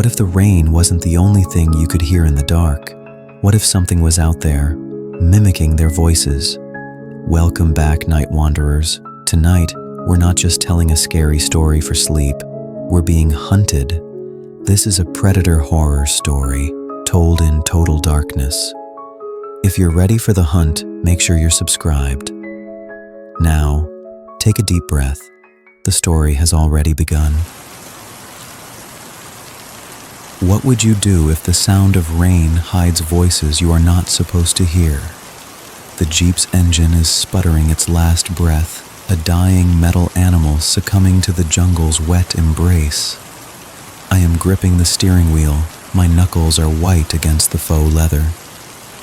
What if the rain wasn't the only thing you could hear in the dark? What if something was out there, mimicking their voices? Welcome back, night wanderers. Tonight, we're not just telling a scary story for sleep, we're being hunted. This is a predator horror story, told in total darkness. If you're ready for the hunt, make sure you're subscribed. Now, take a deep breath. The story has already begun. What would you do if the sound of rain hides voices you are not supposed to hear? The Jeep's engine is sputtering its last breath, a dying metal animal succumbing to the jungle's wet embrace. I am gripping the steering wheel, my knuckles are white against the faux leather.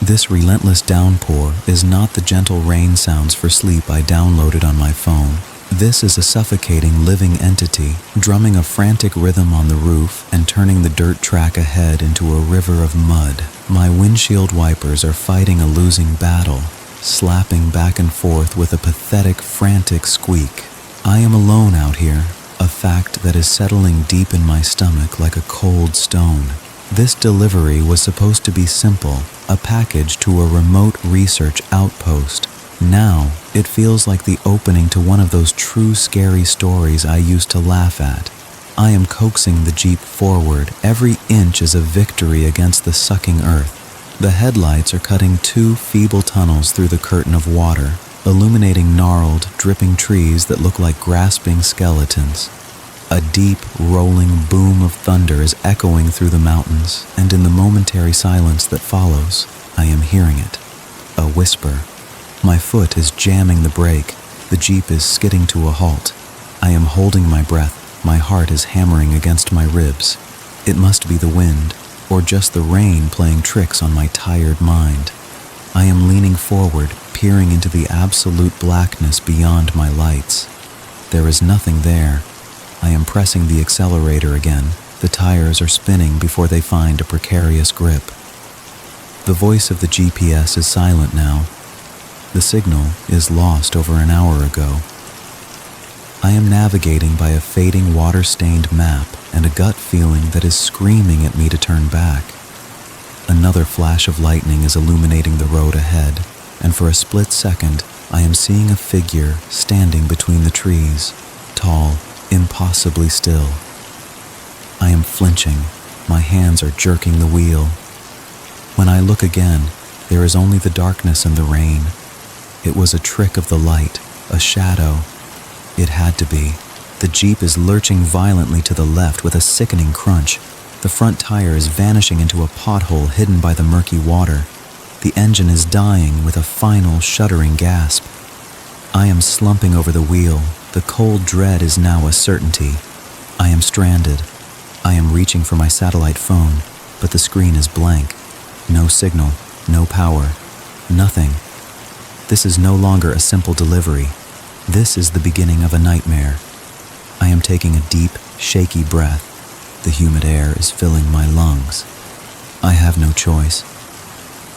This relentless downpour is not the gentle rain sounds for sleep I downloaded on my phone. This is a suffocating living entity, drumming a frantic rhythm on the roof and turning the dirt track ahead into a river of mud. My windshield wipers are fighting a losing battle, slapping back and forth with a pathetic, frantic squeak. I am alone out here, a fact that is settling deep in my stomach like a cold stone. This delivery was supposed to be simple, a package to a remote research outpost. Now, it feels like the opening to one of those true scary stories I used to laugh at. I am coaxing the Jeep forward, every inch is a victory against the sucking earth. The headlights are cutting 2 feeble tunnels through the curtain of water, illuminating gnarled, dripping trees that look like grasping skeletons. A deep, rolling boom of thunder is echoing through the mountains, and in the momentary silence that follows, I am hearing it. A whisper. My foot is jamming the brake. The Jeep is skidding to a halt. I am holding my breath. My heart is hammering against my ribs. It must be the wind, or just the rain playing tricks on my tired mind. I am leaning forward, peering into the absolute blackness beyond my lights. There is nothing there. I am pressing the accelerator again. The tires are spinning before they find a precarious grip. The voice of the GPS is silent now. The signal is lost over an hour ago. I am navigating by a fading water-stained map and a gut feeling that is screaming at me to turn back. Another flash of lightning is illuminating the road ahead, and for a split second, I am seeing a figure standing between the trees, tall, impossibly still. I am flinching. My hands are jerking the wheel. When I look again, there is only the darkness and the rain. It was a trick of the light, a shadow. It had to be. The Jeep is lurching violently to the left with a sickening crunch. The front tire is vanishing into a pothole hidden by the murky water. The engine is dying with a final shuddering gasp. I am slumping over the wheel. The cold dread is now a certainty. I am stranded. I am reaching for my satellite phone, but the screen is blank. No signal, no power, nothing. This is no longer a simple delivery. This is the beginning of a nightmare. I am taking a deep, shaky breath. The humid air is filling my lungs. I have no choice.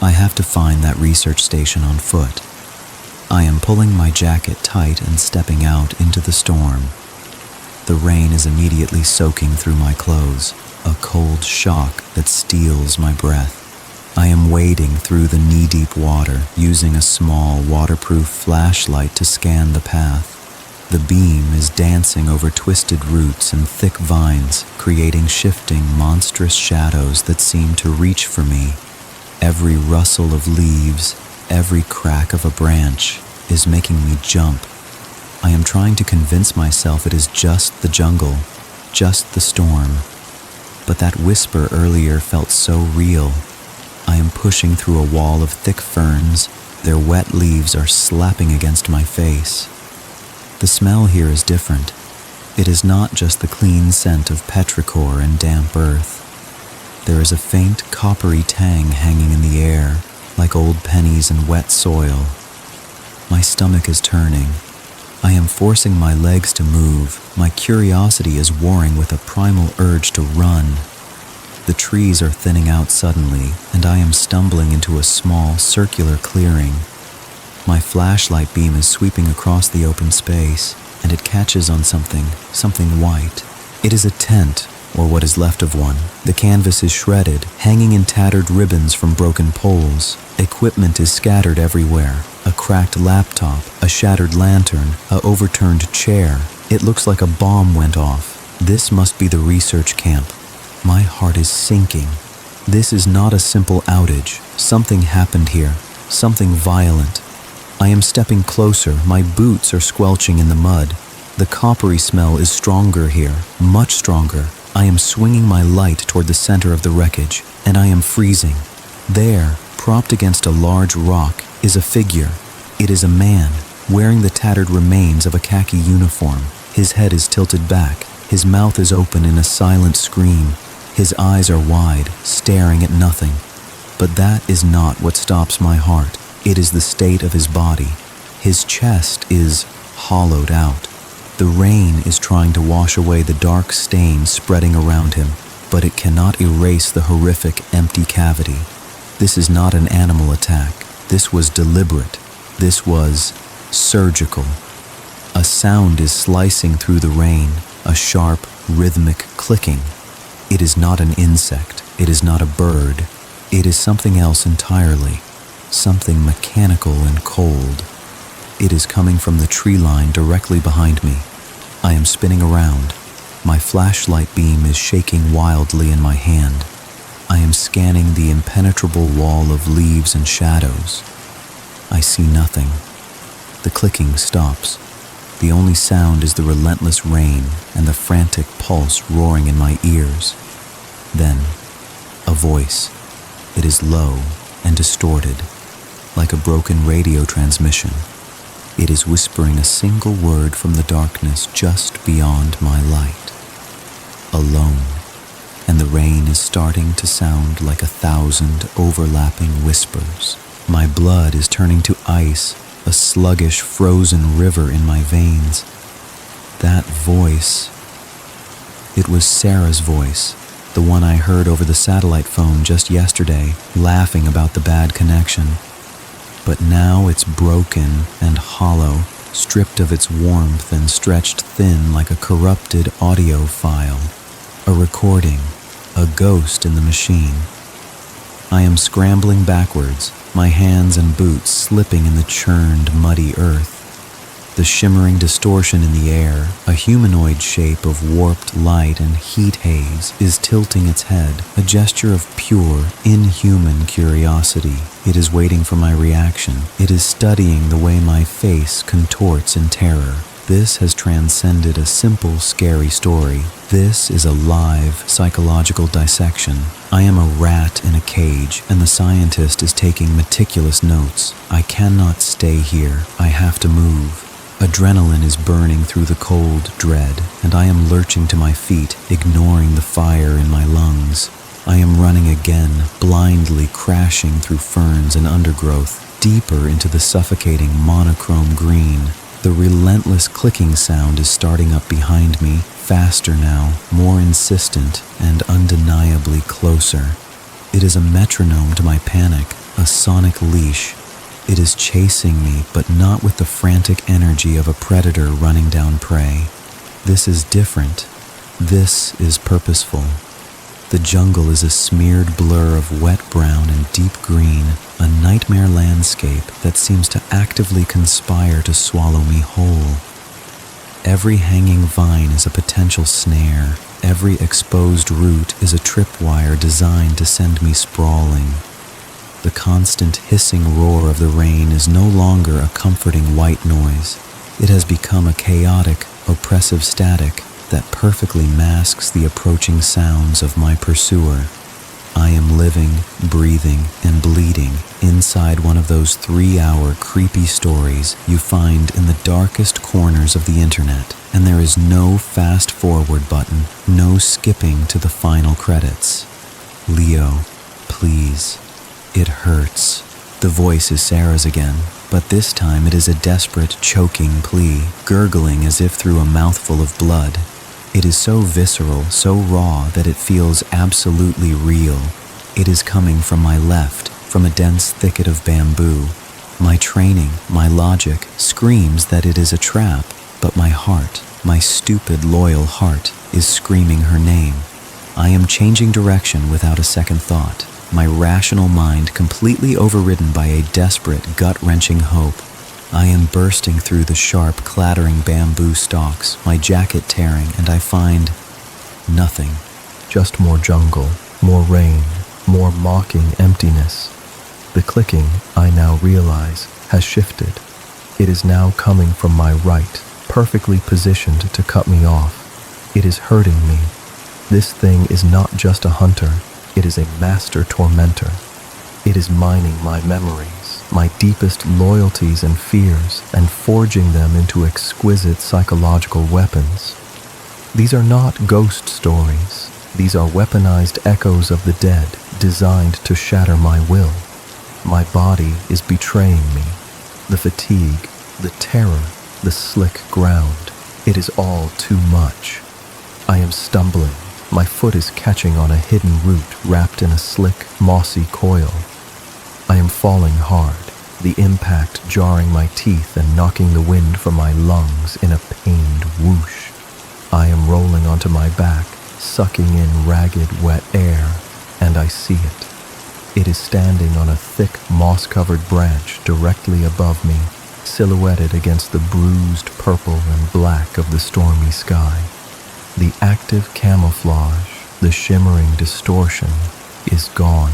I have to find that research station on foot. I am pulling my jacket tight and stepping out into the storm. The rain is immediately soaking through my clothes, a cold shock that steals my breath. I am wading through the knee-deep water, using a small, waterproof flashlight to scan the path. The beam is dancing over twisted roots and thick vines, creating shifting, monstrous shadows that seem to reach for me. Every rustle of leaves, every crack of a branch, is making me jump. I am trying to convince myself it is just the jungle, just the storm. But that whisper earlier felt so real. I am pushing through a wall of thick ferns. Their wet leaves are slapping against my face. The smell here is different. It is not just the clean scent of petrichor and damp earth. There is a faint coppery tang hanging in the air, like old pennies and wet soil. My stomach is turning. I am forcing my legs to move. My curiosity is warring with a primal urge to run. The trees are thinning out suddenly, and I am stumbling into a small, circular clearing. My flashlight beam is sweeping across the open space, and it catches on something white. It is a tent, or what is left of one. The canvas is shredded, hanging in tattered ribbons from broken poles. Equipment is scattered everywhere. A cracked laptop, a shattered lantern, a overturned chair. It looks like a bomb went off. This must be the research camp. My heart is sinking. This is not a simple outage. Something happened here. Something violent. I am stepping closer. My boots are squelching in the mud. The coppery smell is stronger here, much stronger. I am swinging my light toward the center of the wreckage, and I am freezing. There, propped against a large rock, is a figure. It is a man, wearing the tattered remains of a khaki uniform. His head is tilted back. His mouth is open in a silent scream. His eyes are wide, staring at nothing. But that is not what stops my heart. It is the state of his body. His chest is hollowed out. The rain is trying to wash away the dark stain spreading around him, but it cannot erase the horrific empty cavity. This is not an animal attack. This was deliberate. This was surgical. A sound is slicing through the rain, a sharp, rhythmic clicking. It is not an insect. It is not a bird. It is something else entirely, something mechanical and cold. It is coming from the tree line directly behind me. I am spinning around. My flashlight beam is shaking wildly in my hand. I am scanning the impenetrable wall of leaves and shadows. I see nothing. The clicking stops. The only sound is the relentless rain and the frantic pulse roaring in my ears. Then, a voice. It is low and distorted, like a broken radio transmission. It is whispering a single word from the darkness just beyond my light. Alone. And the rain is starting to sound like 1,000 overlapping whispers. My blood is turning to ice, a sluggish, frozen river in my veins. That voice. It was Sarah's voice, the one I heard over the satellite phone just yesterday, laughing about the bad connection. But now it's broken and hollow, stripped of its warmth and stretched thin like a corrupted audio file. A recording, a ghost in the machine. I am scrambling backwards, my hands and boots slipping in the churned, muddy earth. The shimmering distortion in the air, a humanoid shape of warped light and heat haze, is tilting its head, a gesture of pure, inhuman curiosity. It is waiting for my reaction. It is studying the way my face contorts in terror. This has transcended a simple, scary story. This is a live, psychological dissection. I am a rat in a cage, and the scientist is taking meticulous notes. I cannot stay here. I have to move. Adrenaline is burning through the cold dread, and I am lurching to my feet, ignoring the fire in my lungs. I am running again, blindly crashing through ferns and undergrowth, deeper into the suffocating monochrome green. The relentless clicking sound is starting up behind me, faster now, more insistent, and undeniably closer. It is a metronome to my panic, a sonic leash. It is chasing me, but not with the frantic energy of a predator running down prey. This is different. This is purposeful. The jungle is a smeared blur of wet brown and deep green, a nightmare landscape that seems to actively conspire to swallow me whole. Every hanging vine is a potential snare. Every exposed root is a tripwire designed to send me sprawling. The constant hissing roar of the rain is no longer a comforting white noise. It has become a chaotic, oppressive static that perfectly masks the approaching sounds of my pursuer. I am living, breathing, and bleeding inside one of those 3-hour creepy stories you find in the darkest corners of the internet, and there is no fast-forward button, no skipping to the final credits. Leo, please. It hurts. The voice is Sarah's again, but this time it is a desperate, choking plea, gurgling as if through a mouthful of blood. It is so visceral, so raw, that it feels absolutely real. It is coming from my left, from a dense thicket of bamboo. My training, my logic, screams that it is a trap, but my heart, my stupid, loyal heart, is screaming her name. I am changing direction without a second thought, my rational mind completely overridden by a desperate, gut-wrenching hope. I am bursting through the sharp, clattering bamboo stalks, my jacket tearing, and I find nothing. Just more jungle, more rain, more mocking emptiness. The clicking, I now realize, has shifted. It is now coming from my right, perfectly positioned to cut me off. It is hurting me. This thing is not just a hunter, it is a master tormentor. It is mining my memories, my deepest loyalties and fears, and forging them into exquisite psychological weapons. These are not ghost stories. These are weaponized echoes of the dead, designed to shatter my will. My body is betraying me. The fatigue, the terror, the slick ground. It is all too much. I am stumbling. My foot is catching on a hidden root wrapped in a slick, mossy coil. I am falling hard, the impact jarring my teeth and knocking the wind from my lungs in a pained whoosh. I am rolling onto my back, sucking in ragged, wet air, and I see it. It is standing on a thick, moss-covered branch directly above me, silhouetted against the bruised purple and black of the stormy sky. The active camouflage, the shimmering distortion, is gone.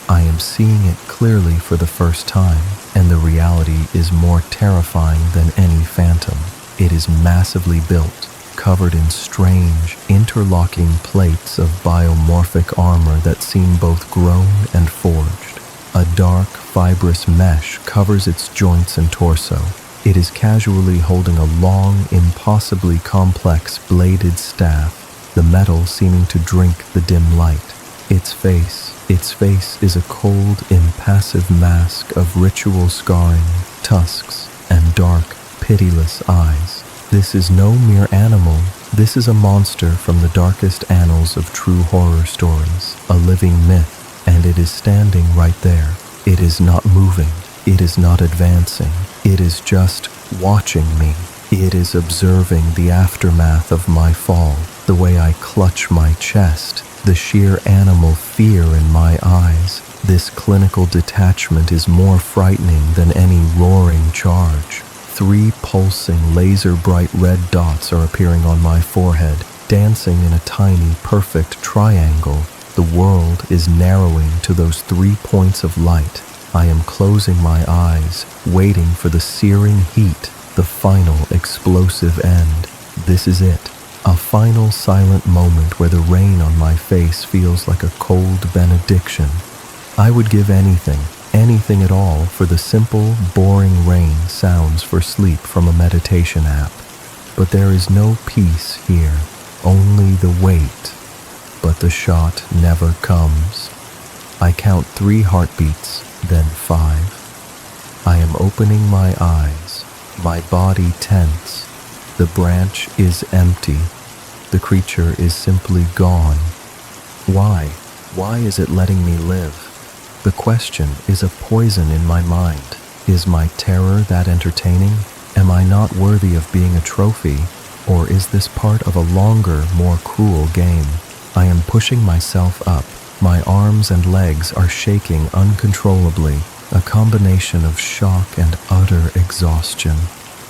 I am seeing it clearly for the first time, and the reality is more terrifying than any phantom. It is massively built, covered in strange, interlocking plates of biomorphic armor that seem both grown and forged. A dark, fibrous mesh covers its joints and torso. It is casually holding a long, impossibly complex bladed staff, the metal seeming to drink the dim light. Its face is a cold, impassive mask of ritual scarring, tusks, and dark, pitiless eyes. This is no mere animal. This is a monster from the darkest annals of true horror stories, a living myth, and it is standing right there. It is not moving. It is not advancing. It is just watching me. It is observing the aftermath of my fall, the way I clutch my chest, the sheer animal fear in my eyes. This clinical detachment is more frightening than any roaring charge. 3 pulsing, laser-bright red dots are appearing on my forehead, dancing in a tiny, perfect triangle. The world is narrowing to those 3 points of light. I am closing my eyes, waiting for the searing heat, the final explosive end. This is it. A final silent moment where the rain on my face feels like a cold benediction. I would give anything at all for the simple, boring rain sounds for sleep from a meditation app. But there is no peace here, only the weight. But the shot never comes. I count 3 heartbeats, then 5. I am opening my eyes, my body tense. The branch is empty. The creature is simply gone. Why? Why is it letting me live? The question is a poison in my mind. Is my terror that entertaining? Am I not worthy of being a trophy? Or is this part of a longer, more cruel game? I am pushing myself up. My arms and legs are shaking uncontrollably, a combination of shock and utter exhaustion.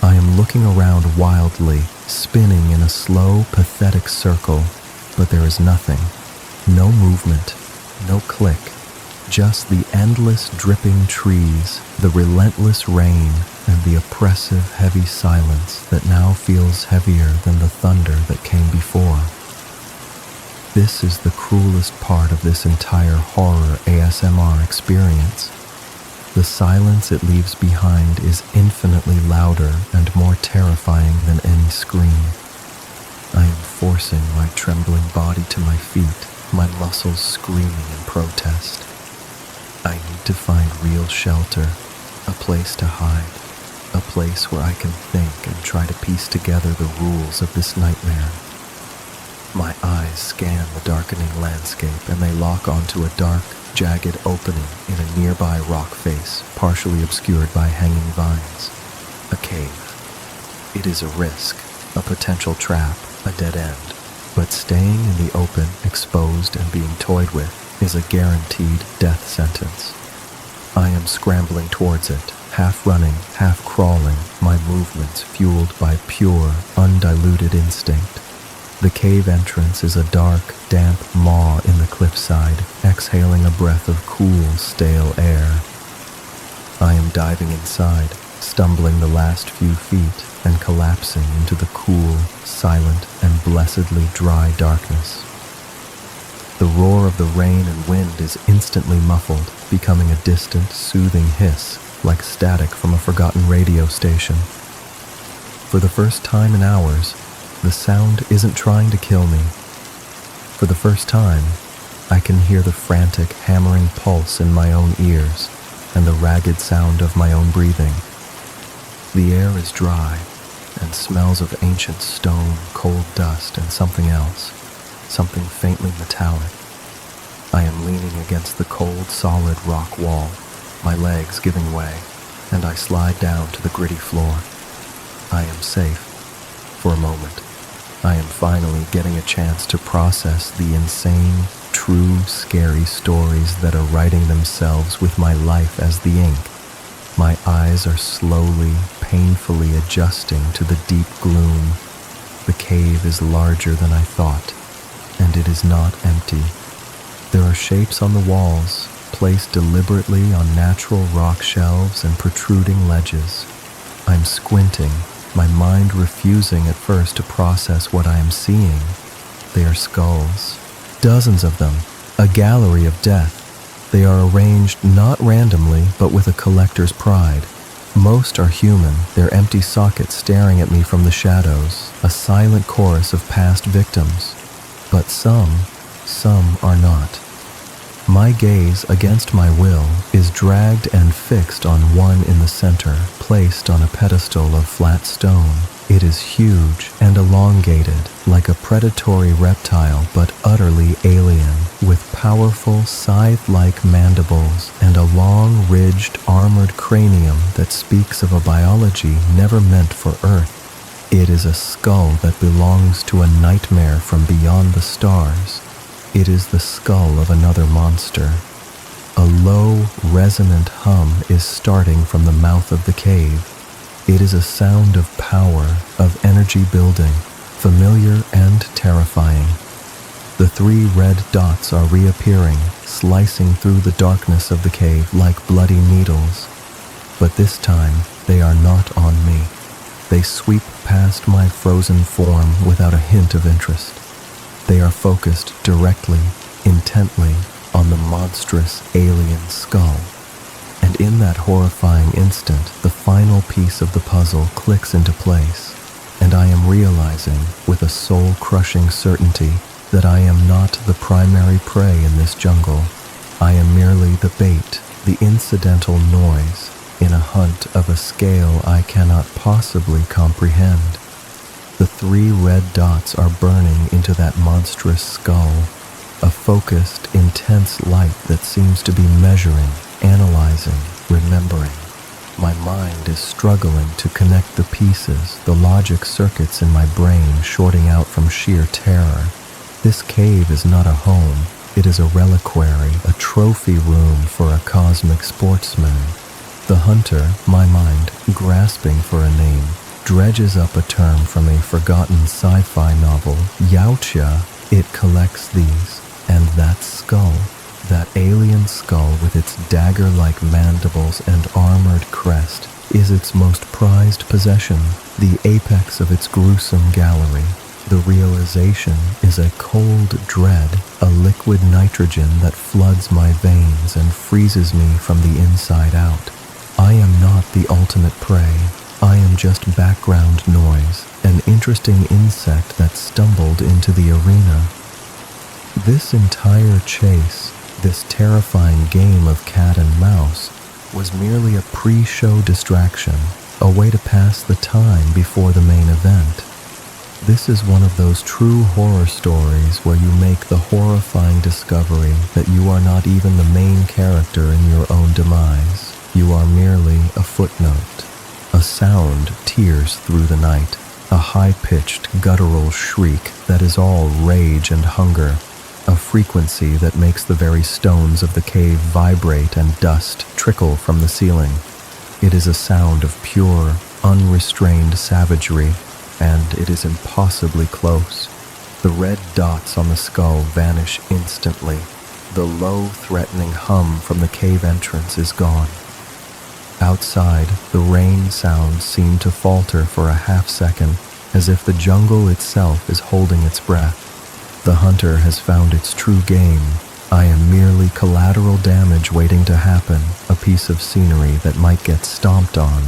I am looking around wildly, spinning in a slow, pathetic circle, but there is nothing. No movement, no click. Just the endless dripping trees, the relentless rain, and the oppressive heavy silence that now feels heavier than the thunder that came before. This is the cruelest part of this entire horror ASMR experience. The silence it leaves behind is infinitely louder and more terrifying than any scream. I am forcing my trembling body to my feet, my muscles screaming in protest. I need to find real shelter, a place to hide, a place where I can think and try to piece together the rules of this nightmare. My eyes scan the darkening landscape and they lock onto a dark, jagged opening in a nearby rock face, partially obscured by hanging vines. A cave. It is a risk, a potential trap, a dead end. But staying in the open, exposed, and being toyed with is a guaranteed death sentence. I am scrambling towards it, half running, half crawling, my movements fueled by pure, undiluted instinct. The cave entrance is a dark, damp maw in the cliffside, exhaling a breath of cool, stale air. I am diving inside, stumbling the last few feet and collapsing into the cool, silent, and blessedly dry darkness. The roar of the rain and wind is instantly muffled, becoming a distant, soothing hiss, like static from a forgotten radio station. For the first time in hours, the sound isn't trying to kill me. For the first time, I can hear the frantic, hammering pulse in my own ears and the ragged sound of my own breathing. The air is dry and smells of ancient stone, cold dust, and something else, something faintly metallic. I am leaning against the cold, solid rock wall, my legs giving way, and I slide down to the gritty floor. I am safe. For a moment, I am finally getting a chance to process the insane, true, scary stories that are writing themselves with my life as the ink. My eyes are slowly, painfully adjusting to the deep gloom. The cave is larger than I thought, and it is not empty. There are shapes on the walls, placed deliberately on natural rock shelves and protruding ledges. I'm squinting, my mind refusing at first to process what I am seeing. They are skulls, dozens of them, a gallery of death. They are arranged not randomly, but with a collector's pride. Most are human, their empty sockets staring at me from the shadows, a silent chorus of past victims. But some are not. My gaze, against my will, is dragged and fixed on one in the center, placed on a pedestal of flat stone. It is huge and elongated, like a predatory reptile, but utterly alien, with powerful, scythe-like mandibles and a long, ridged, armored cranium that speaks of a biology never meant for Earth. It is a skull that belongs to a nightmare from beyond the stars. It is the skull of another monster. A low, resonant hum is starting from the mouth of the cave. It is a sound of power, of energy building, familiar and terrifying. The 3 red dots are reappearing, slicing through the darkness of the cave like bloody needles. But this time, they are not on me. They sweep past my frozen form without a hint of interest. They are focused directly, intently, on the monstrous alien skull. And in that horrifying instant, the final piece of the puzzle clicks into place, and I am realizing, with a soul-crushing certainty, that I am not the primary prey in this jungle. I am merely the bait, the incidental noise, in a hunt of a scale I cannot possibly comprehend. The 3 red dots are burning into that monstrous skull, a focused, intense light that seems to be measuring, analyzing, remembering. My mind is struggling to connect the pieces, the logic circuits in my brain shorting out from sheer terror. This cave is not a home. It is a reliquary, a trophy room for a cosmic sportsman. The hunter, my mind, grasping for a name, dredges up a term from a forgotten sci-fi novel, Yautja. It collects these, and that skull, that alien skull with its dagger-like mandibles and armored crest, is its most prized possession, the apex of its gruesome gallery. The realization is a cold dread, a liquid nitrogen that floods my veins and freezes me from the inside out. I am not the ultimate prey. I am just background noise, an interesting insect that stumbled into the arena. This entire chase, this terrifying game of cat and mouse, was merely a pre-show distraction, a way to pass the time before the main event. This is one of those true horror stories where you make the horrifying discovery that you are not even the main character in your own demise. You are merely a footnote. A sound tears through the night, a high-pitched, guttural shriek that is all rage and hunger, a frequency that makes the very stones of the cave vibrate and dust trickle from the ceiling. It is a sound of pure, unrestrained savagery, and it is impossibly close. The red dots on the skull vanish instantly. The low, threatening hum from the cave entrance is gone. Outside, the rain sounds seem to falter for a half-second, as if the jungle itself is holding its breath. The hunter has found its true game. I am merely collateral damage waiting to happen, a piece of scenery that might get stomped on.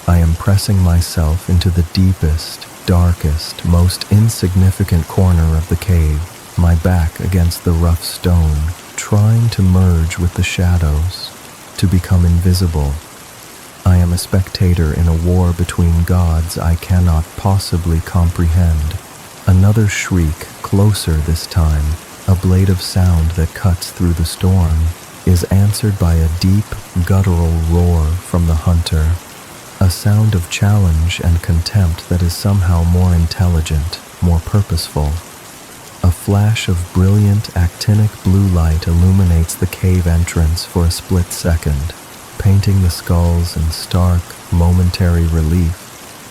I am pressing myself into the deepest, darkest, most insignificant corner of the cave, my back against the rough stone, trying to merge with the shadows, to become invisible. I am a spectator in a war between gods I cannot possibly comprehend. Another shriek, closer this time, a blade of sound that cuts through the storm, is answered by a deep, guttural roar from the hunter, a sound of challenge and contempt that is somehow more intelligent, more purposeful. A flash of brilliant, actinic blue light illuminates the cave entrance for a split second, painting the skulls in stark, momentary relief,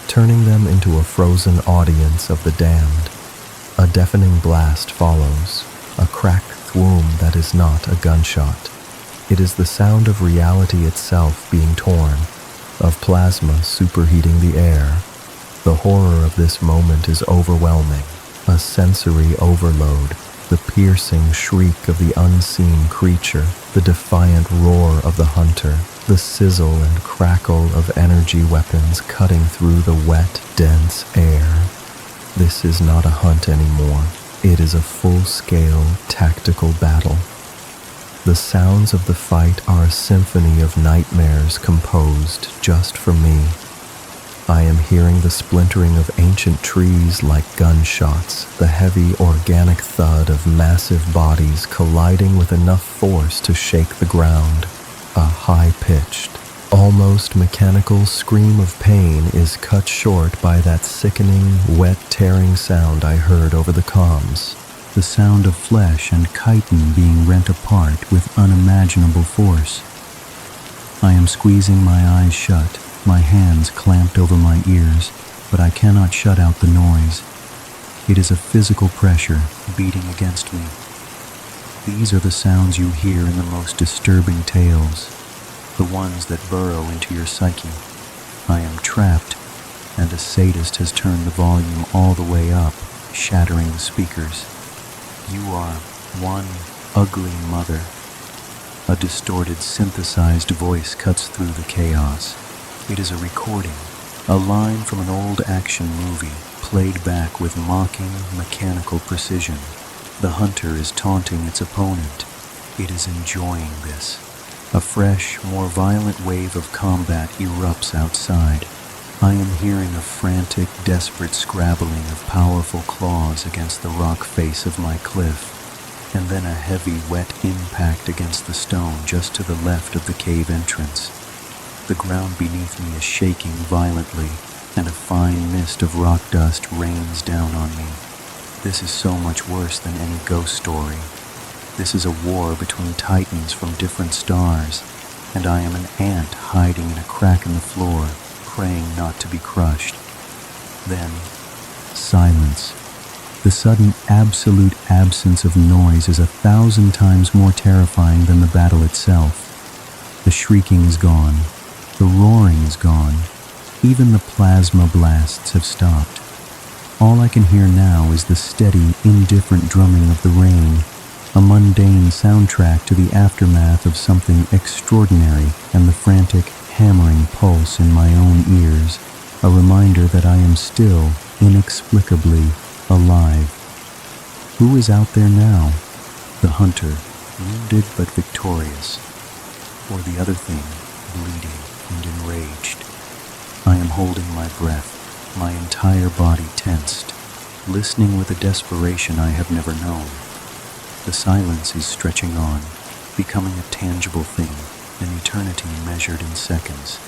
turning them into a frozen audience of the damned. A deafening blast follows, a cracked thwoom that is not a gunshot. It is the sound of reality itself being torn, of plasma superheating the air. The horror of this moment is overwhelming, a sensory overload, the piercing shriek of the unseen creature, the defiant roar of the hunter, the sizzle and crackle of energy weapons cutting through the wet, dense air. This is not a hunt anymore. It is a full-scale, tactical battle. The sounds of the fight are a symphony of nightmares composed just for me. I am hearing the splintering of ancient trees like gunshots, the heavy organic thud of massive bodies colliding with enough force to shake the ground. A high-pitched, almost mechanical scream of pain is cut short by that sickening, wet, tearing sound I heard over the comms. The sound of flesh and chitin being rent apart with unimaginable force. I am squeezing my eyes shut, my hands clamped over my ears, but I cannot shut out the noise. It is a physical pressure beating against me. These are the sounds you hear in the most disturbing tales, the ones that burrow into your psyche. I am trapped, and a sadist has turned the volume all the way up, shattering the speakers. You are one ugly mother. A distorted, synthesized voice cuts through the chaos. It is a recording, a line from an old action movie, played back with mocking, mechanical precision. The hunter is taunting its opponent. It is enjoying this. A fresh, more violent wave of combat erupts outside. I am hearing a frantic, desperate scrabbling of powerful claws against the rock face of my cliff, and then a heavy, wet impact against the stone just to the left of the cave entrance. The ground beneath me is shaking violently, and a fine mist of rock dust rains down on me. This is so much worse than any ghost story. This is a war between titans from different stars, and I am an ant hiding in a crack in the floor, praying not to be crushed. Then, silence. The sudden absolute absence of noise is 1,000 times more terrifying than the battle itself. The shrieking is gone. The roaring is gone. Even the plasma blasts have stopped. All I can hear now is the steady, indifferent drumming of the rain, a mundane soundtrack to the aftermath of something extraordinary, and the frantic, hammering pulse in my own ears, a reminder that I am still, inexplicably, alive. Who is out there now? The hunter, wounded but victorious, or the other thing, bleeding and enraged? I am holding my breath, my entire body tensed, listening with a desperation I have never known. The silence is stretching on, becoming a tangible thing, an eternity measured in seconds.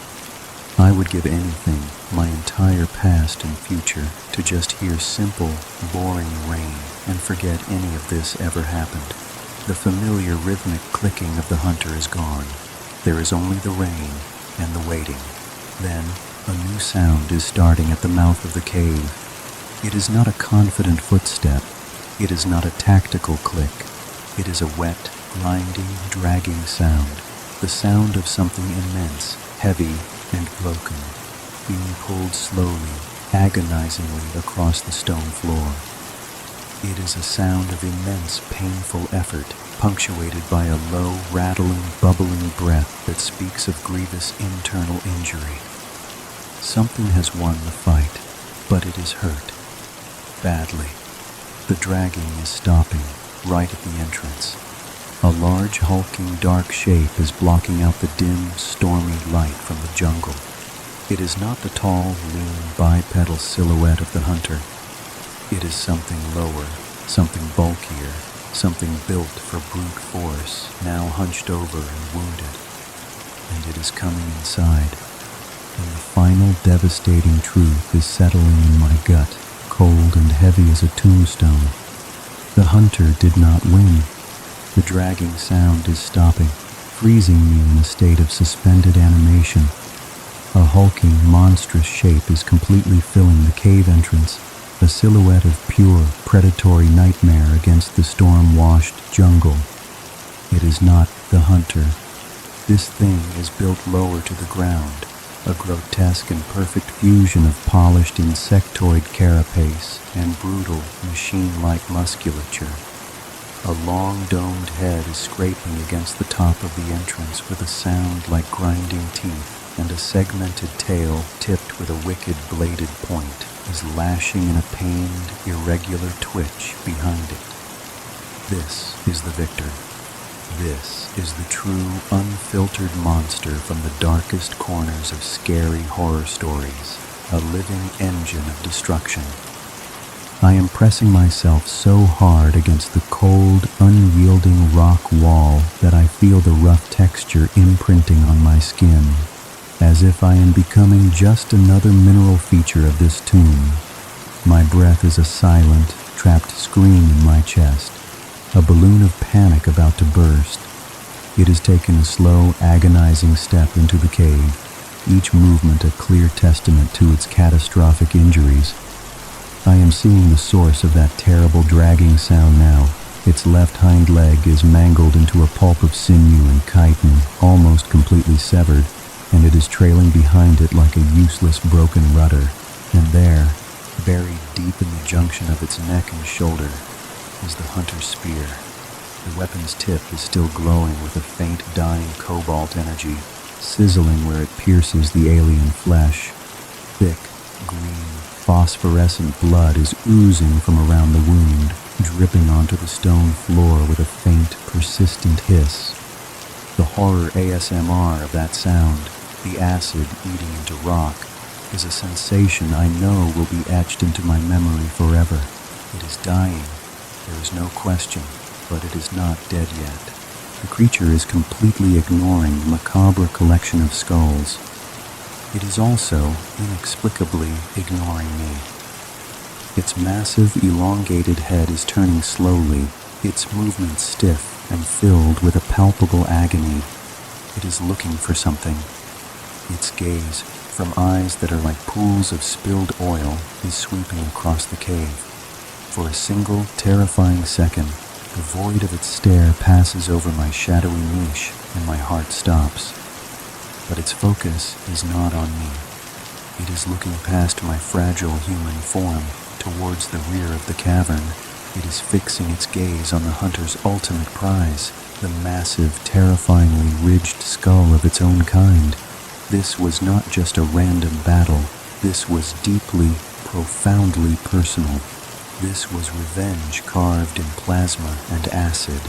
I would give anything, my entire past and future, to just hear simple, boring rain and forget any of this ever happened. The familiar rhythmic clicking of the hunter is gone. There is only the rain and the waiting. Then, a new sound is starting at the mouth of the cave. It is not a confident footstep. It is not a tactical click. It is a wet, grinding, dragging sound. The sound of something immense, heavy, and broken, being pulled slowly, agonizingly across the stone floor. It is a sound of immense, painful effort, punctuated by a low, rattling, bubbling breath that speaks of grievous internal injury. Something has won the fight, but it is hurt. Badly. The dragging is stopping, right at the entrance. A large, hulking, dark shape is blocking out the dim, stormy light from the jungle. It is not the tall, lean, bipedal silhouette of the hunter. It is something lower, something bulkier, something built for brute force, now hunched over and wounded. And it is coming inside. And the final devastating truth is settling in my gut, cold and heavy as a tombstone. The hunter did not win. The dragging sound is stopping, freezing me in a state of suspended animation. A hulking, monstrous shape is completely filling the cave entrance, a silhouette of pure, predatory nightmare against the storm-washed jungle. It is not the hunter. This thing is built lower to the ground, a grotesque and perfect fusion of polished insectoid carapace and brutal, machine-like musculature. A long domed head is scraping against the top of the entrance with a sound like grinding teeth, and a segmented tail tipped with a wicked bladed point is lashing in a pained, irregular twitch behind it. This is the victor. This is the true, unfiltered monster from the darkest corners of scary horror stories, a living engine of destruction. I am pressing myself so hard against the cold, unyielding rock wall that I feel the rough texture imprinting on my skin, as if I am becoming just another mineral feature of this tomb. My breath is a silent, trapped scream in my chest, a balloon of panic about to burst. It has taken a slow, agonizing step into the cave, each movement a clear testament to its catastrophic injuries. I am seeing the source of that terrible dragging sound now. Its left hind leg is mangled into a pulp of sinew and chitin, almost completely severed, and it is trailing behind it like a useless broken rudder. And there, buried deep in the junction of its neck and shoulder, is the hunter's spear. The weapon's tip is still glowing with a faint, dying cobalt energy, sizzling where it pierces the alien flesh. Thick, green, phosphorescent blood is oozing from around the wound, dripping onto the stone floor with a faint, persistent hiss. The horror ASMR of that sound, the acid eating into rock, is a sensation I know will be etched into my memory forever. It is dying, there is no question, but it is not dead yet. The creature is completely ignoring the macabre collection of skulls. It is also inexplicably ignoring me. Its massive, elongated head is turning slowly, its movements stiff and filled with a palpable agony. It is looking for something. Its gaze, from eyes that are like pools of spilled oil, is sweeping across the cave. For a single, terrifying second, the void of its stare passes over my shadowy niche, and my heart stops. But its focus is not on me. It is looking past my fragile human form towards the rear of the cavern. It is fixing its gaze on the hunter's ultimate prize, the massive, terrifyingly ridged skull of its own kind. This was not just a random battle. This was deeply, profoundly personal. This was revenge carved in plasma and acid.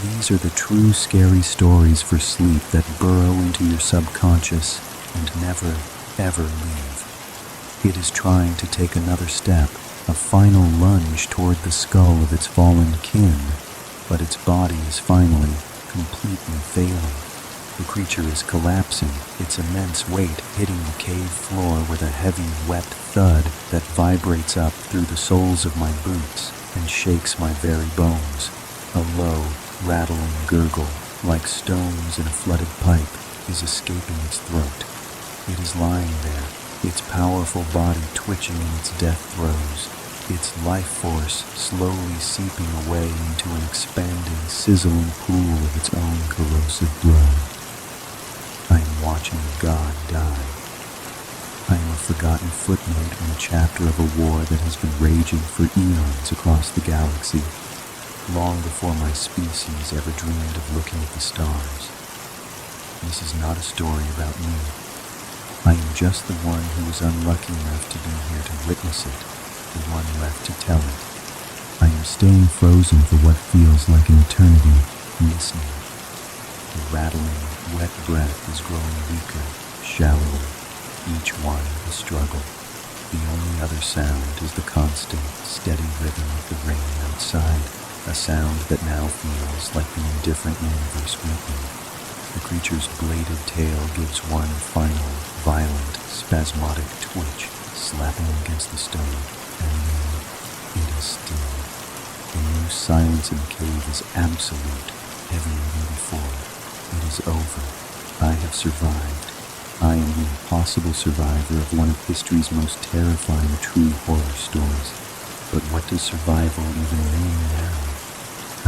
These are the true scary stories for sleep that burrow into your subconscious and never, ever leave. It is trying to take another step, a final lunge toward the skull of its fallen kin, but its body is finally, completely failing. The creature is collapsing, its immense weight hitting the cave floor with a heavy, wet thud that vibrates up through the soles of my boots and shakes my very bones. A low, rattling gurgle, like stones in a flooded pipe, is escaping its throat. It is lying there, its powerful body twitching in its death throes, its life force slowly seeping away into an expanding, sizzling pool of its own corrosive blood. I am watching a god die. I am a forgotten footnote in a chapter of a war that has been raging for eons across the galaxy, long before my species ever dreamed of looking at the stars. This is not a story about me. I am just the one who was unlucky enough to be here to witness it, the one left to tell it. I am staying frozen for what feels like an eternity, listening. The rattling, wet breath is growing weaker, shallower, each one a struggle. The only other sound is the constant, steady rhythm of the rain outside, a sound that now feels like the indifferent universe weeping. The creature's bladed tail gives one final, violent, spasmodic twitch, slapping against the stone, and then it is still. The new silence in the cave is absolute, heavier than before. It is over. I have survived. I am the impossible survivor of one of history's most terrifying true horror stories. But what does survival even mean now?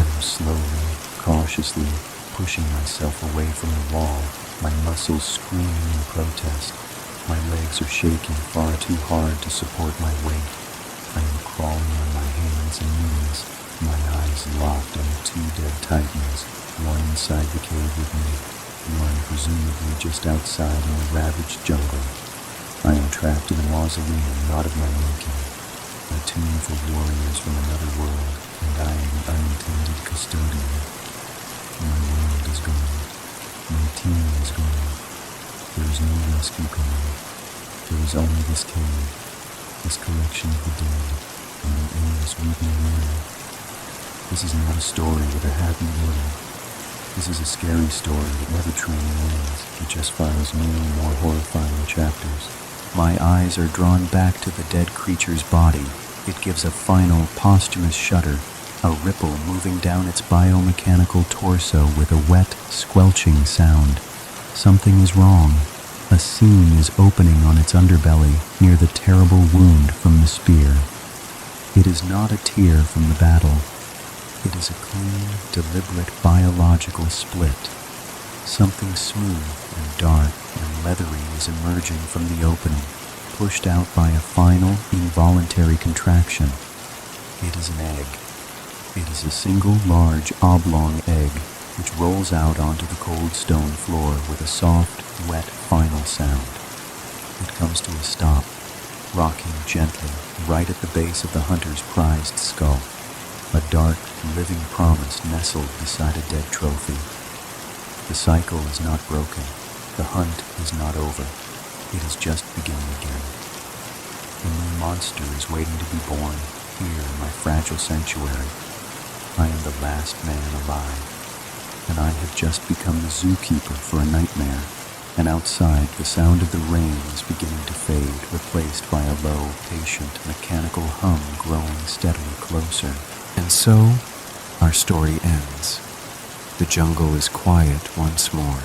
I am slowly, cautiously pushing myself away from the wall, my muscles screaming in protest. My legs are shaking far too hard to support my weight. I am crawling on my hands and knees, my eyes locked on the two dead titans, one inside the cave with me, one presumably just outside in a ravaged jungle. I am trapped in a mausoleum not of my making, a tomb for warriors from another world, and I am the unintended custodian. My world is gone. My team is gone. There is no rescue coming. There is only this cave, this collection of the dead, and an endless weeping wind. This is not a story with a happy ending. This is a scary story that never truly ends. It just follows many more horrifying chapters. My eyes are drawn back to the dead creature's body. It gives a final, posthumous shudder, a ripple moving down its biomechanical torso with a wet, squelching sound. Something is wrong. A seam is opening on its underbelly near the terrible wound from the spear. It is not a tear from the battle. It is a clean, deliberate biological split. Something smooth and dark and leathery is emerging from the opening, pushed out by a final, involuntary contraction. It is an egg. It is a single large oblong egg which rolls out onto the cold stone floor with a soft, wet final sound. It comes to a stop, rocking gently right at the base of the hunter's prized skull. A dark, living promise nestled beside a dead trophy. The cycle is not broken. The hunt is not over. It is just beginning again. A new monster is waiting to be born here in my fragile sanctuary. I am the last man alive, and I have just become the zookeeper for a nightmare. And outside, the sound of the rain is beginning to fade, replaced by a low, patient, mechanical hum growing steadily closer. And so, our story ends. The jungle is quiet once more,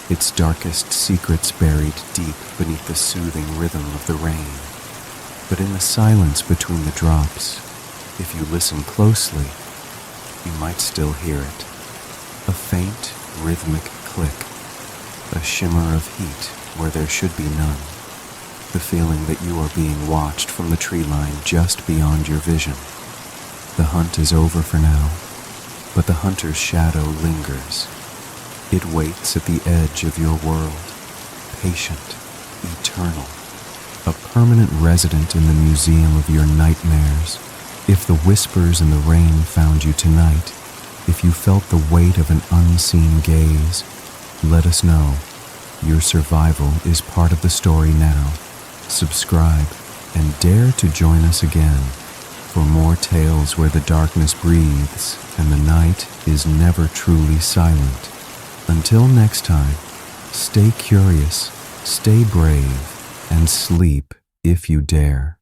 its darkest secrets buried deep beneath the soothing rhythm of the rain. But in the silence between the drops, if you listen closely, you might still hear it. A faint, rhythmic click, a shimmer of heat where there should be none. The feeling that you are being watched from the tree line just beyond your vision. The hunt is over for now, but the hunter's shadow lingers. It waits at the edge of your world, patient, eternal, a permanent resident in the museum of your nightmares. If the whispers in the rain found you tonight, if you felt the weight of an unseen gaze, let us know. Your survival is part of the story now. Subscribe and dare to join us again for more tales where the darkness breathes and the night is never truly silent. Until next time. Stay curious, stay brave, and sleep if you dare.